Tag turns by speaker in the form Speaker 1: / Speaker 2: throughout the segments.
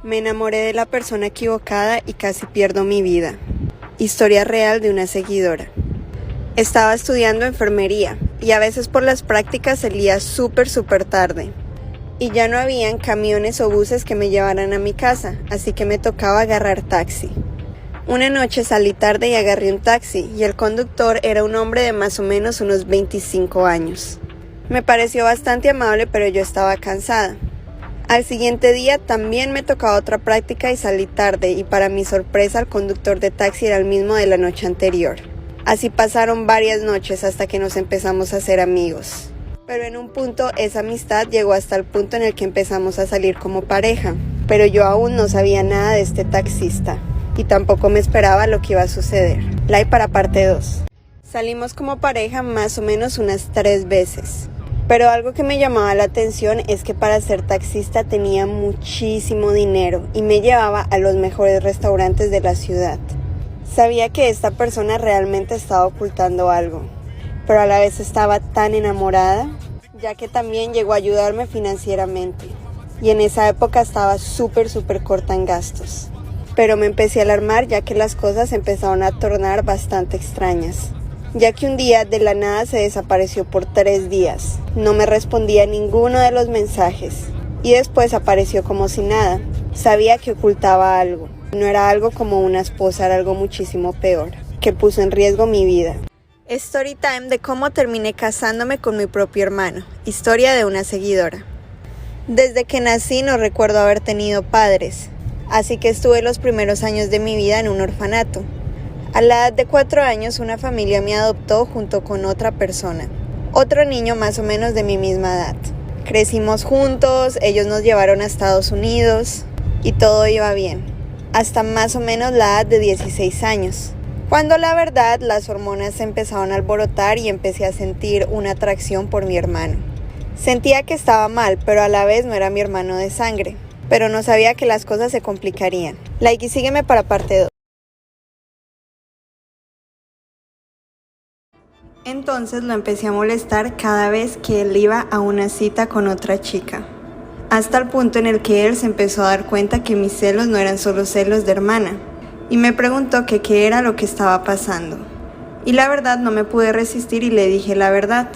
Speaker 1: Me enamoré de la persona equivocada y casi pierdo mi vida. Historia real de una seguidora. Estaba estudiando enfermería y a veces por las prácticas salía súper tarde. Y ya no habían camiones o buses que me llevaran a mi casa, así que me tocaba agarrar taxi. Una noche salí tarde y agarré un taxi y el conductor era un hombre de más o menos unos 25 años. Me pareció bastante amable, pero yo estaba cansada. Al siguiente día también me tocaba otra práctica y salí tarde y para mi sorpresa el conductor de taxi era el mismo de la noche anterior. Así pasaron varias noches hasta que nos empezamos a hacer amigos. Pero en un punto esa amistad llegó hasta el punto en el que empezamos a salir como pareja. Pero yo aún no sabía nada de este taxista y tampoco me esperaba lo que iba a suceder. Like para parte 2. Salimos como pareja más o menos unas 3 veces. Pero algo que me llamaba la atención es que para ser taxista tenía muchísimo dinero y me llevaba a los mejores restaurantes de la ciudad. Sabía que esta persona realmente estaba ocultando algo, pero a la vez estaba tan enamorada, ya que también llegó a ayudarme financieramente. Y en esa época estaba súper corta en gastos. Pero me empecé a alarmar ya que las cosas empezaron a tornar bastante extrañas. Ya que un día de la nada se desapareció por 3 días. No me respondía a ninguno de los mensajes. Y después apareció como si nada. Sabía que ocultaba algo. No era algo como una esposa, era algo muchísimo peor, que puso en riesgo mi vida. Story time de cómo terminé casándome con mi propio hermano. Historia de una seguidora. Desde que nací no recuerdo haber tenido padres. Así que estuve los primeros años de mi vida en un orfanato. A la edad de 4 años, una familia me adoptó junto con otra persona, otro niño más o menos de mi misma edad. Crecimos juntos, ellos nos llevaron a Estados Unidos y todo iba bien, hasta más o menos la edad de 16 años, cuando la verdad las hormonas se empezaron a alborotar y empecé a sentir una atracción por mi hermano. Sentía que estaba mal, pero a la vez no era mi hermano de sangre, pero no sabía que las cosas se complicarían. Like y sígueme para parte 2. Entonces lo empecé a molestar cada vez que él iba a una cita con otra chica, hasta el punto en el que él se empezó a dar cuenta que mis celos no eran solo celos de hermana, y me preguntó que qué era lo que estaba pasando. Y la verdad no me pude resistir y le dije la verdad,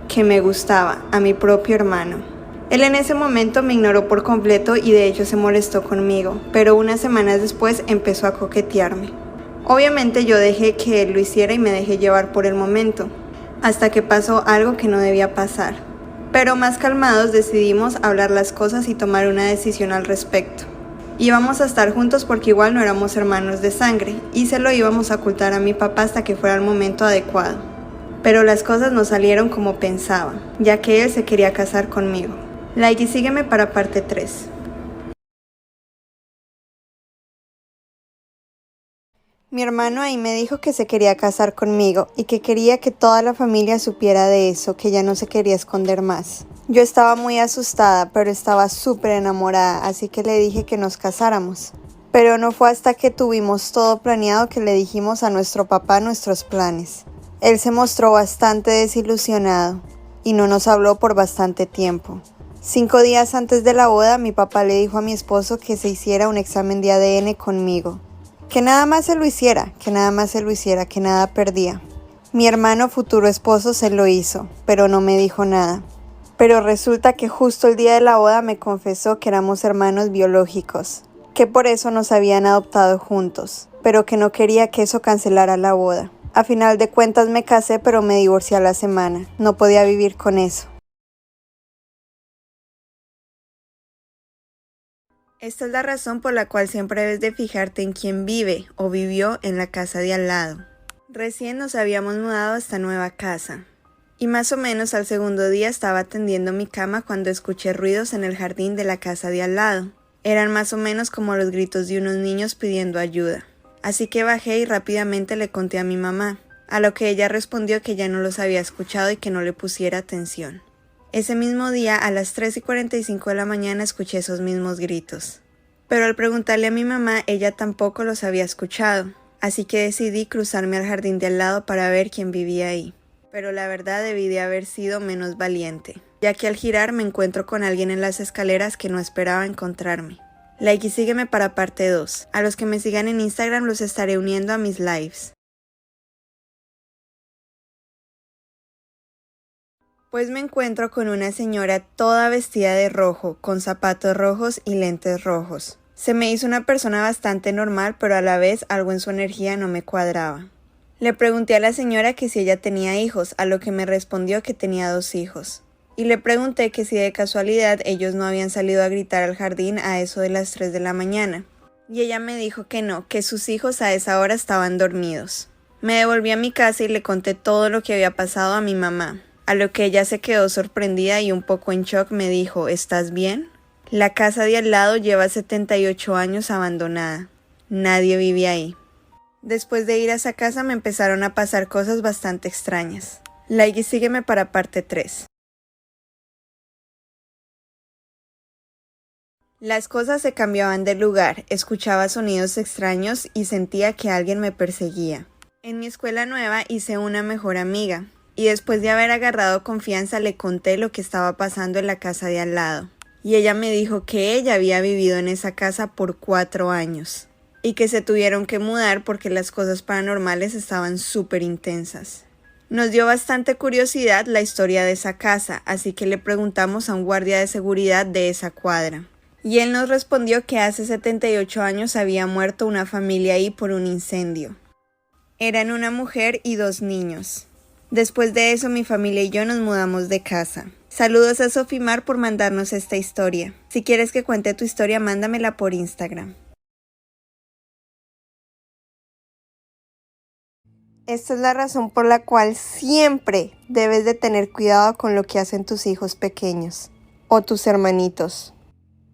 Speaker 1: que me gustaba a mi propio hermano. Él en ese momento me ignoró por completo y de hecho se molestó conmigo, pero unas semanas después empezó a coquetearme. Obviamente yo dejé que él lo hiciera y me dejé llevar por el momento, hasta que pasó algo que no debía pasar. Pero más calmados decidimos hablar las cosas y tomar una decisión al respecto. Íbamos a estar juntos porque igual no éramos hermanos de sangre y se lo íbamos a ocultar a mi papá hasta que fuera el momento adecuado. Pero las cosas no salieron como pensaba, ya que él se quería casar conmigo. Like y sígueme para parte 3. Mi hermano ahí me dijo que se quería casar conmigo y que quería que toda la familia supiera de eso, que ya no se quería esconder más. Yo estaba muy asustada, pero estaba súper enamorada, así que le dije que nos casáramos. Pero no fue hasta que tuvimos todo planeado que le dijimos a nuestro papá nuestros planes. Él se mostró bastante desilusionado y no nos habló por bastante tiempo. 5 días antes de la boda, mi papá le dijo a mi esposo que se hiciera un examen de ADN conmigo. Que nada más se lo hiciera, que nada perdía. Mi hermano futuro esposo se lo hizo, pero no me dijo nada. Pero resulta que justo el día de la boda me confesó que éramos hermanos biológicos, que por eso nos habían adoptado juntos, pero que no quería que eso cancelara la boda. A final de cuentas me casé, pero me divorcié a la semana. No podía vivir con eso. Esta es la razón por la cual siempre debes de fijarte en quién vive o vivió en la casa de al lado. Recién nos habíamos mudado a esta nueva casa. Y más o menos al segundo día estaba tendiendo mi cama cuando escuché ruidos en el jardín de la casa de al lado. Eran más o menos como los gritos de unos niños pidiendo ayuda. Así que bajé y rápidamente le conté a mi mamá, a lo que ella respondió que ya no los había escuchado y que no le pusiera atención. Ese mismo día, a las 3:45 de la mañana, escuché esos mismos gritos. Pero al preguntarle a mi mamá, ella tampoco los había escuchado, así que decidí cruzarme al jardín de al lado para ver quién vivía ahí. Pero la verdad debí de haber sido menos valiente, ya que al girar me encuentro con alguien en las escaleras que no esperaba encontrarme. Like y sígueme para parte 2. A los que me sigan en Instagram los estaré uniendo a mis lives. Pues me encuentro con una señora toda vestida de rojo, con zapatos rojos y lentes rojos. Se me hizo una persona bastante normal, pero a la vez algo en su energía no me cuadraba. Le pregunté a la señora que si ella tenía hijos, a lo que me respondió que tenía 2 hijos. Y le pregunté que si de casualidad ellos no habían salido a gritar al jardín a eso de las 3 de la mañana. Y ella me dijo que no, que sus hijos a esa hora estaban dormidos. Me devolví a mi casa y le conté todo lo que había pasado a mi mamá. A lo que ella se quedó sorprendida y un poco en shock me dijo, ¿estás bien? La casa de al lado lleva 78 años abandonada. Nadie vive ahí. Después de ir a esa casa me empezaron a pasar cosas bastante extrañas. Like y sígueme para parte 3. Las cosas se cambiaban de lugar, escuchaba sonidos extraños y sentía que alguien me perseguía. En mi escuela nueva hice una mejor amiga. Y después de haber agarrado confianza le conté lo que estaba pasando en la casa de al lado. Y ella me dijo que ella había vivido en esa casa por 4 años. Y que se tuvieron que mudar porque las cosas paranormales estaban súper intensas. Nos dio bastante curiosidad la historia de esa casa, así que le preguntamos a un guardia de seguridad de esa cuadra. Y él nos respondió que hace 78 años había muerto una familia ahí por un incendio. Eran una mujer y 2 niños. Después de eso, mi familia y yo nos mudamos de casa. Saludos a Sofimar por mandarnos esta historia. Si quieres que cuente tu historia, mándamela por Instagram. Esta es la razón por la cual siempre debes de tener cuidado con lo que hacen tus hijos pequeños o tus hermanitos.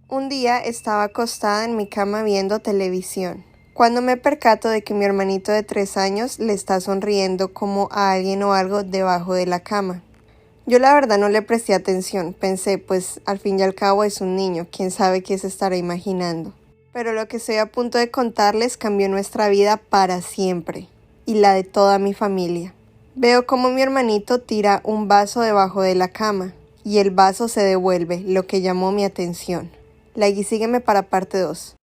Speaker 1: Un día estaba acostada en mi cama viendo televisión, cuando me percato de que mi hermanito de 3 años le está sonriendo como a alguien o algo debajo de la cama. Yo la verdad no le presté atención, pensé pues al fin y al cabo es un niño, quién sabe qué se estará imaginando. Pero lo que estoy a punto de contarles cambió nuestra vida para siempre, y la de toda mi familia. Veo como mi hermanito tira un vaso debajo de la cama, y el vaso se devuelve, lo que llamó mi atención. Like y sígueme para parte 2.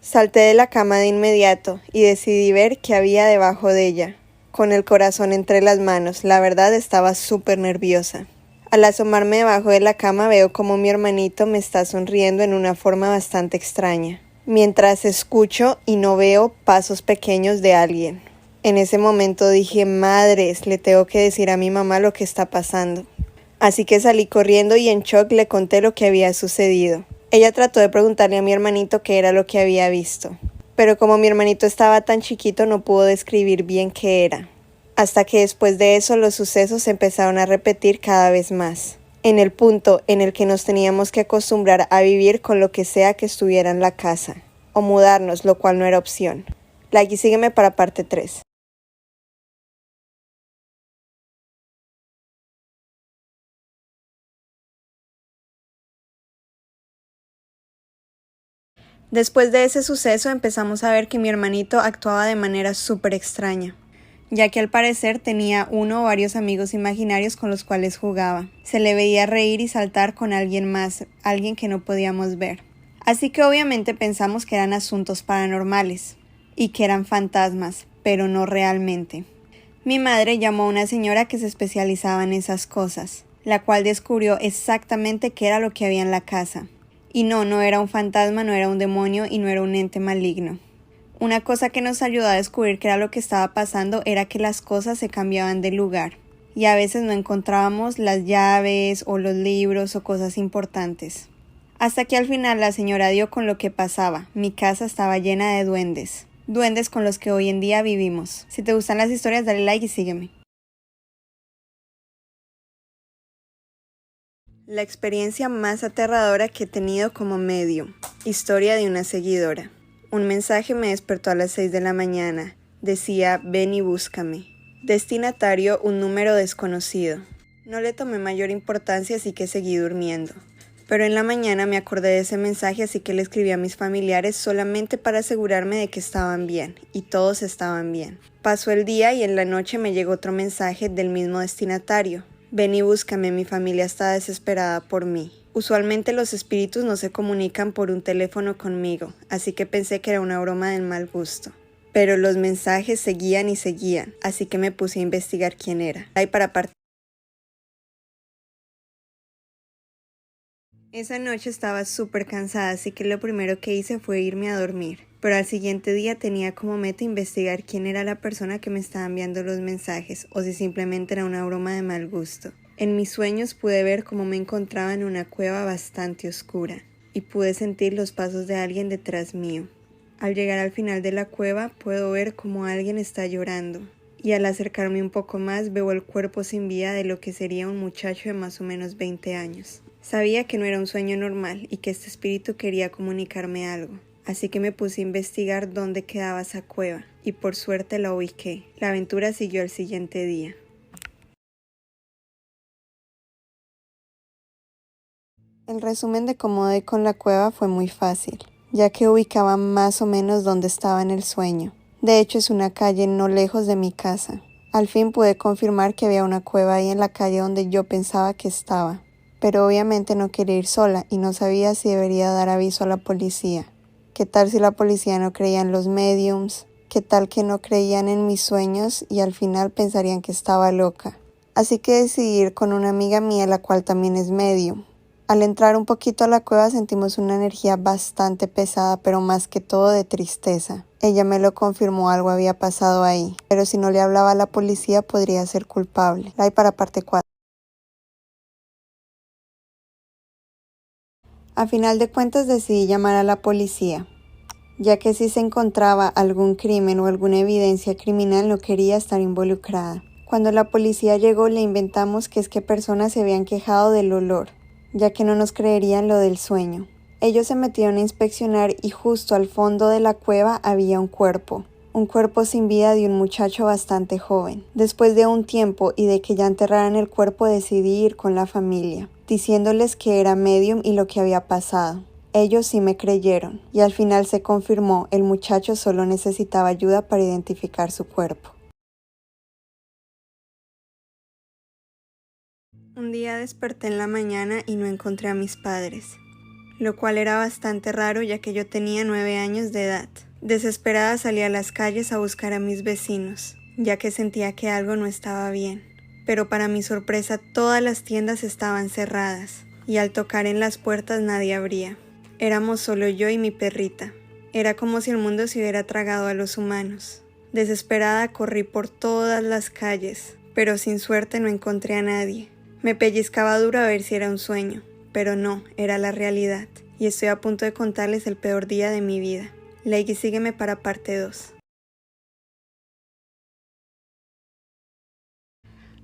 Speaker 1: Salté de la cama de inmediato y decidí ver qué había debajo de ella. Con el corazón entre las manos, la verdad estaba súper nerviosa. Al asomarme debajo de la cama veo como mi hermanito me está sonriendo en una forma bastante extraña, mientras escucho y no veo pasos pequeños de alguien. En ese momento dije, madres, le tengo que decir a mi mamá lo que está pasando. Así que salí corriendo y en shock le conté lo que había sucedido. Ella trató de preguntarle a mi hermanito qué era lo que había visto, pero como mi hermanito estaba tan chiquito no pudo describir bien qué era. Hasta que después de eso los sucesos se empezaron a repetir cada vez más, en el punto en el que nos teníamos que acostumbrar a vivir con lo que sea que estuviera en la casa, o mudarnos, lo cual no era opción. Like y sígueme para parte 3. Después de ese suceso empezamos a ver que mi hermanito actuaba de manera súper extraña, ya que al parecer tenía uno o varios amigos imaginarios con los cuales jugaba. Se le veía reír y saltar con alguien más, alguien que no podíamos ver. Así que obviamente pensamos que eran asuntos paranormales y que eran fantasmas, pero no realmente. Mi madre llamó a una señora que se especializaba en esas cosas, la cual descubrió exactamente qué era lo que había en la casa. Y no era un fantasma, no era un demonio y no era un ente maligno. Una cosa que nos ayudó a descubrir qué era lo que estaba pasando era que las cosas se cambiaban de lugar y a veces no encontrábamos las llaves o los libros o cosas importantes. Hasta que al final la señora dio con lo que pasaba. Mi casa estaba llena de duendes. Duendes con los que hoy en día vivimos. Si te gustan las historias, dale like y sígueme. La experiencia más aterradora que he tenido como medium. Historia de una seguidora. Un mensaje me despertó a las 6 de la mañana. Decía, ven y búscame. Destinatario, un número desconocido. No le tomé mayor importancia, así que seguí durmiendo. Pero en la mañana me acordé de ese mensaje, así que le escribí a mis familiares solamente para asegurarme de que estaban bien, y todos estaban bien. Pasó el día y en la noche me llegó otro mensaje del mismo destinatario. Ven y búscame, mi familia está desesperada por mí. Usualmente los espíritus no se comunican por un teléfono conmigo, así que pensé que era una broma del mal gusto. Pero los mensajes seguían y seguían, así que me puse a investigar quién era. Esa noche estaba súper cansada, así que lo primero que hice fue irme a dormir. Pero al siguiente día tenía como meta investigar quién era la persona que me estaba enviando los mensajes, o si simplemente era una broma de mal gusto. En mis sueños pude ver cómo me encontraba en una cueva bastante oscura, y pude sentir los pasos de alguien detrás mío. Al llegar al final de la cueva puedo ver cómo alguien está llorando, y al acercarme un poco más veo el cuerpo sin vida de lo que sería un muchacho de más o menos 20 años. Sabía que no era un sueño normal y que este espíritu quería comunicarme algo, así que me puse a investigar dónde quedaba esa cueva, y por suerte la ubiqué. La aventura siguió al siguiente día. El resumen de cómo di con la cueva fue muy fácil, ya que ubicaba más o menos dónde estaba en el sueño. De hecho, es una calle no lejos de mi casa. Al fin pude confirmar que había una cueva ahí en la calle donde yo pensaba que estaba. Pero obviamente no quería ir sola y no sabía si debería dar aviso a la policía. ¿Qué tal si la policía no creía en los mediums? ¿Qué tal que no creían en mis sueños y al final pensarían que estaba loca? Así que decidí ir con una amiga mía, la cual también es medium. Al entrar un poquito a la cueva sentimos una energía bastante pesada, pero más que todo de tristeza. Ella me lo confirmó, algo había pasado ahí, pero si no le hablaba a la policía podría ser culpable. La hay para parte 4. A final de cuentas decidí llamar a la policía, ya que si se encontraba algún crimen o alguna evidencia criminal no quería estar involucrada. Cuando la policía llegó le inventamos que es que personas se habían quejado del olor, ya que no nos creerían lo del sueño. Ellos se metieron a inspeccionar y justo al fondo de la cueva había un cuerpo sin vida de un muchacho bastante joven. Después de un tiempo y de que ya enterraran el cuerpo decidí ir con la familia, diciéndoles que era medium y lo que había pasado. Ellos sí me creyeron, y al final se confirmó, el muchacho solo necesitaba ayuda para identificar su cuerpo. Un día desperté en la mañana y no encontré a mis padres, lo cual era bastante raro ya que yo tenía 9 años de edad. Desesperada salí a las calles a buscar a mis vecinos, ya que sentía que algo no estaba bien. Pero para mi sorpresa todas las tiendas estaban cerradas, y al tocar en las puertas nadie abría. Éramos solo yo y mi perrita. Era como si el mundo se hubiera tragado a los humanos. Desesperada corrí por todas las calles, pero sin suerte no encontré a nadie. Me pellizcaba duro a ver si era un sueño, pero no, era la realidad, y estoy a punto de contarles el peor día de mi vida. Like y sígueme para parte 2.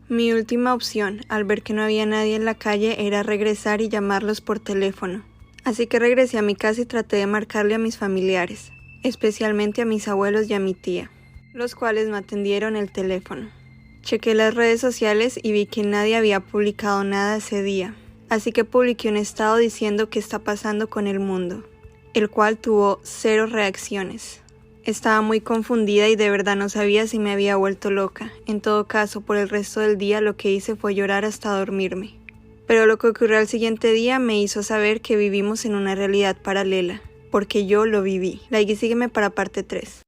Speaker 1: Mi última opción, al ver que no había nadie en la calle, era regresar y llamarlos por teléfono. Así que regresé a mi casa y traté de marcarle a mis familiares, especialmente a mis abuelos y a mi tía, los cuales no atendieron el teléfono. Chequé las redes sociales y vi que nadie había publicado nada ese día, así que publiqué un estado diciendo qué está pasando con el mundo, el cual tuvo 0 reacciones. Estaba muy confundida y de verdad no sabía si me había vuelto loca. En todo caso, por el resto del día lo que hice fue llorar hasta dormirme. Pero lo que ocurrió al siguiente día me hizo saber que vivimos en una realidad paralela, porque yo lo viví. Like y sígueme para parte 3.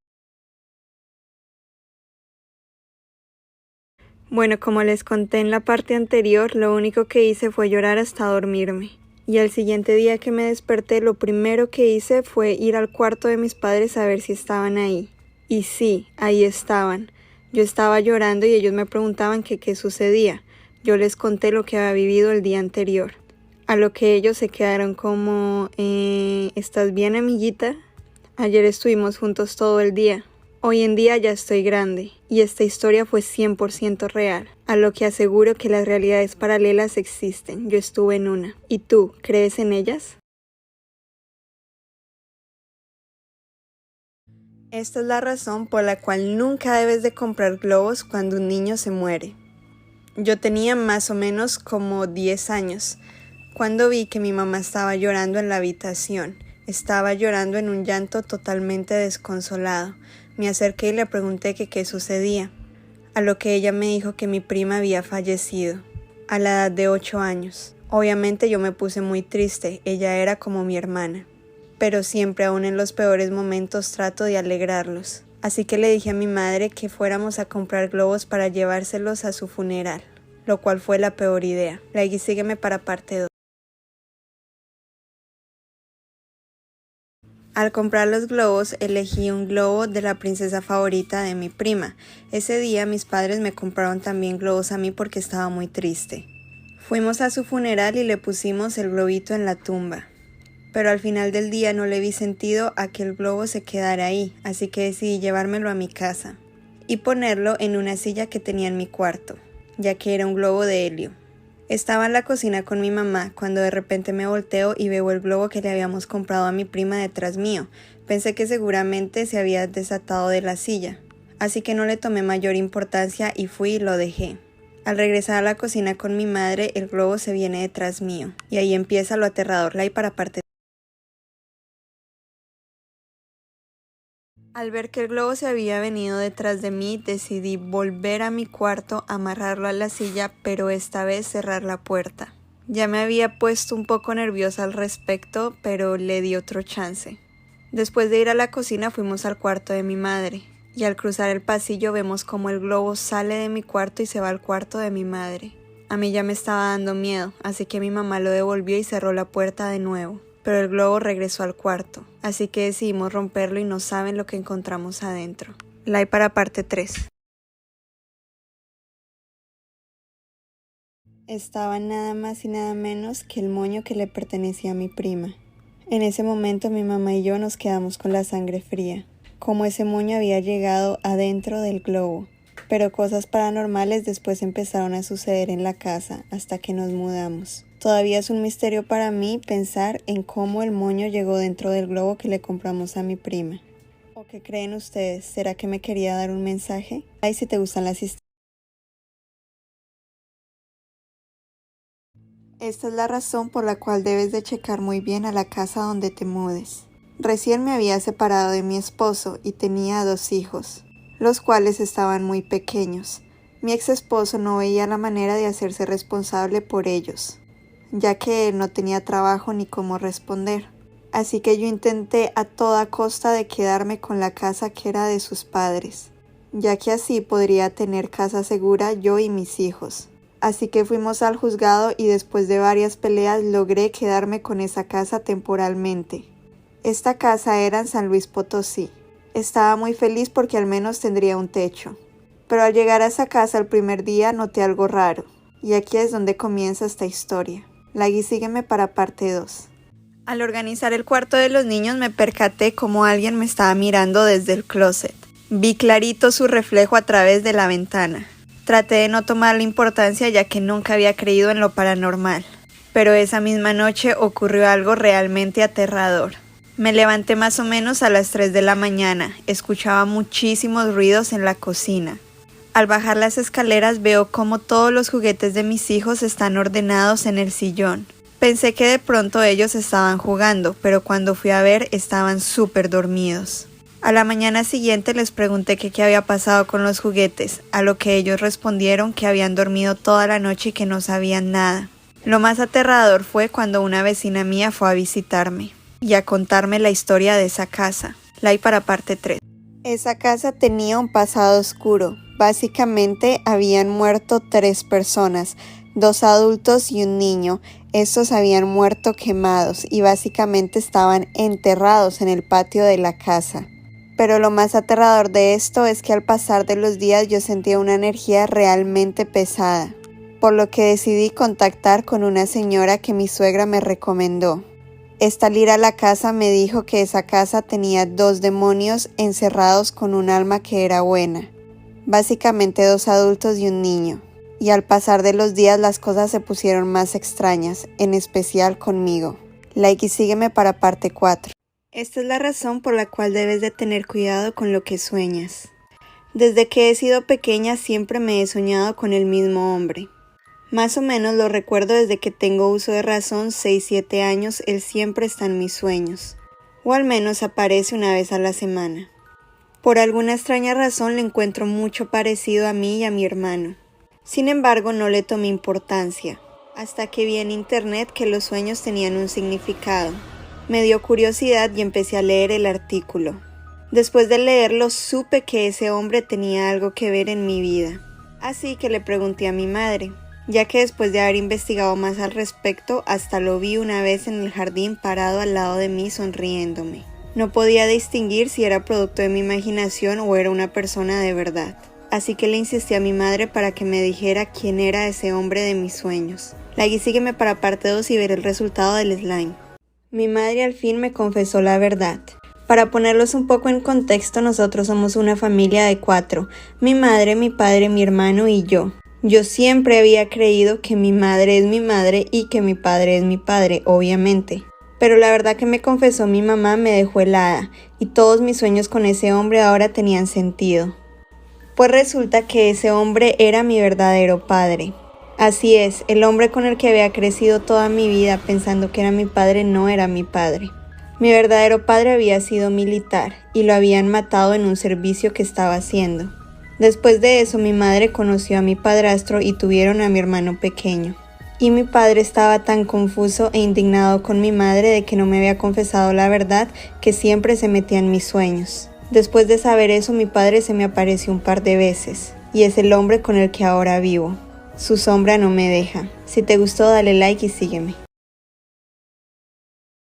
Speaker 1: Bueno, como les conté en la parte anterior, lo único que hice fue llorar hasta dormirme. Y al siguiente día que me desperté, lo primero que hice fue ir al cuarto de mis padres a ver si estaban ahí. Y sí, ahí estaban. Yo estaba llorando y ellos me preguntaban que qué sucedía. Yo les conté lo que había vivido el día anterior. A lo que ellos se quedaron como, ¿estás bien, amiguita? Ayer estuvimos juntos todo el día. Hoy en día ya estoy grande, y esta historia fue 100% real, a lo que aseguro que las realidades paralelas existen. Yo estuve en una. ¿Y tú, crees en ellas? Esta es la razón por la cual nunca debes de comprar globos cuando un niño se muere. Yo tenía más o menos como 10 años, cuando vi que mi mamá estaba llorando en la habitación. Estaba llorando en un llanto totalmente desconsolado. Me acerqué y le pregunté que qué sucedía, a lo que ella me dijo que mi prima había fallecido. a la edad de 8 años. Obviamente yo me puse muy triste, ella era como mi hermana. Pero siempre, aún en los peores momentos, trato de alegrarlos. Así que le dije a mi madre que fuéramos a comprar globos para llevárselos a su funeral, lo cual fue la peor idea. Sígueme para parte 2. Al comprar los globos, elegí un globo de la princesa favorita de mi prima. Ese día mis padres me compraron también globos a mí porque estaba muy triste. Fuimos a su funeral y le pusimos el globito en la tumba. Pero al final del día no le vi sentido a que el globo se quedara ahí, así que decidí llevármelo a mi casa y ponerlo en una silla que tenía en mi cuarto, ya que era un globo de helio. Estaba en la cocina con mi mamá cuando de repente me volteo y veo el globo que le habíamos comprado a mi prima detrás mío. Pensé que seguramente se había desatado de la silla, así que no le tomé mayor importancia y fui y lo dejé. Al regresar a la cocina con mi madre, el globo se viene detrás mío, y ahí empieza lo aterrador. Para parte. Al ver que el globo se había venido detrás de mí, decidí volver a mi cuarto, amarrarlo a la silla, pero esta vez cerrar la puerta. Ya me había puesto un poco nerviosa al respecto, pero le di otro chance. Después de ir a la cocina fuimos al cuarto de mi madre, y al cruzar el pasillo vemos como el globo sale de mi cuarto y se va al cuarto de mi madre. A mí ya me estaba dando miedo, así que mi mamá lo devolvió y cerró la puerta de nuevo. Pero el globo regresó al cuarto, así que decidimos romperlo y no saben lo que encontramos adentro. Para parte 3. Estaba nada más y nada menos que el moño que le pertenecía a mi prima. En ese momento mi mamá y yo nos quedamos con la sangre fría, como ese moño había llegado adentro del globo. Pero cosas paranormales después empezaron a suceder en la casa hasta que nos mudamos. Todavía es un misterio para mí pensar en cómo el moño llegó dentro del globo que le compramos a mi prima. ¿O qué creen ustedes? ¿Será que me quería dar un mensaje? Si te gustan las historias. Esta es la razón por la cual debes de checar muy bien a la casa donde te mudes. Recién me había separado de mi esposo y tenía 2 hijos, los cuales estaban muy pequeños. Mi ex esposo no veía la manera de hacerse responsable por ellos, ya que él no tenía trabajo ni cómo responder. Así que yo intenté a toda costa de quedarme con la casa que era de sus padres, ya que así podría tener casa segura yo y mis hijos. Así que fuimos al juzgado y después de varias peleas logré quedarme con esa casa temporalmente. Esta casa era en San Luis Potosí. Estaba muy feliz porque al menos tendría un techo. Pero al llegar a esa casa el primer día noté algo raro, y aquí es donde comienza esta historia. Sígueme para parte 2. Al organizar el cuarto de los niños me percaté como alguien me estaba mirando desde el closet. Vi clarito su reflejo a través de la ventana. Traté de no tomarle importancia ya que nunca había creído en lo paranormal. Pero esa misma noche ocurrió algo realmente aterrador. Me levanté más o menos a las 3 de la mañana. Escuchaba muchísimos ruidos en la cocina. Al bajar las escaleras veo como todos los juguetes de mis hijos están ordenados en el sillón. Pensé que de pronto ellos estaban jugando, pero cuando fui a ver estaban súper dormidos. A la mañana siguiente les pregunté que qué había pasado con los juguetes, a lo que ellos respondieron que habían dormido toda la noche y que no sabían nada. Lo más aterrador fue cuando una vecina mía fue a visitarme y a contarme la historia de esa casa. Para parte 3. Esa casa tenía un pasado oscuro. Básicamente habían muerto 3 personas, 2 adultos y un niño. Estos habían muerto quemados y básicamente estaban enterrados en el patio de la casa. Pero lo más aterrador de esto es que al pasar de los días yo sentía una energía realmente pesada, por lo que decidí contactar con una señora que mi suegra me recomendó. Al ir a la casa me dijo que esa casa tenía 2 demonios encerrados con un alma que era buena. Básicamente 2 adultos y un niño. Y al pasar de los días las cosas se pusieron más extrañas, en especial conmigo. Sígueme para parte 4. Esta es la razón por la cual debes de tener cuidado con lo que sueñas. Desde que he sido pequeña siempre me he soñado con el mismo hombre. Más o menos lo recuerdo desde que tengo uso de razón, 6-7 años, él siempre está en mis sueños. O al menos aparece una vez a la semana. Por alguna extraña razón le encuentro mucho parecido a mí y a mi hermano. Sin embargo, no le tomé importancia, hasta que vi en internet que los sueños tenían un significado. Me dio curiosidad y empecé a leer el artículo. Después de leerlo, supe que ese hombre tenía algo que ver en mi vida. Así que le pregunté a mi madre, ya que después de haber investigado más al respecto, hasta lo vi una vez en el jardín parado al lado de mí sonriéndome. No podía distinguir si era producto de mi imaginación o era una persona de verdad. Así que le insistí a mi madre para que me dijera quién era ese hombre de mis sueños. Lagui, sígueme para parte 2 y ver el resultado del slime. Mi madre al fin me confesó la verdad. Para ponerlos un poco en contexto, nosotros somos una familia de 4. Mi madre, mi padre, mi hermano y yo. Yo siempre había creído que mi madre es mi madre y que mi padre es mi padre, obviamente. Pero la verdad que me confesó mi mamá me dejó helada, y todos mis sueños con ese hombre ahora tenían sentido. Pues resulta que ese hombre era mi verdadero padre. Así es, el hombre con el que había crecido toda mi vida pensando que era mi padre no era mi padre. Mi verdadero padre había sido militar y lo habían matado en un servicio que estaba haciendo. Después de eso mi madre conoció a mi padrastro y tuvieron a mi hermano pequeño. Y mi padre estaba tan confuso e indignado con mi madre de que no me había confesado la verdad que siempre se metía en mis sueños. Después de saber eso, mi padre se me apareció un par de veces, y es el hombre con el que ahora vivo. Su sombra no me deja. Si te gustó, dale like y sígueme.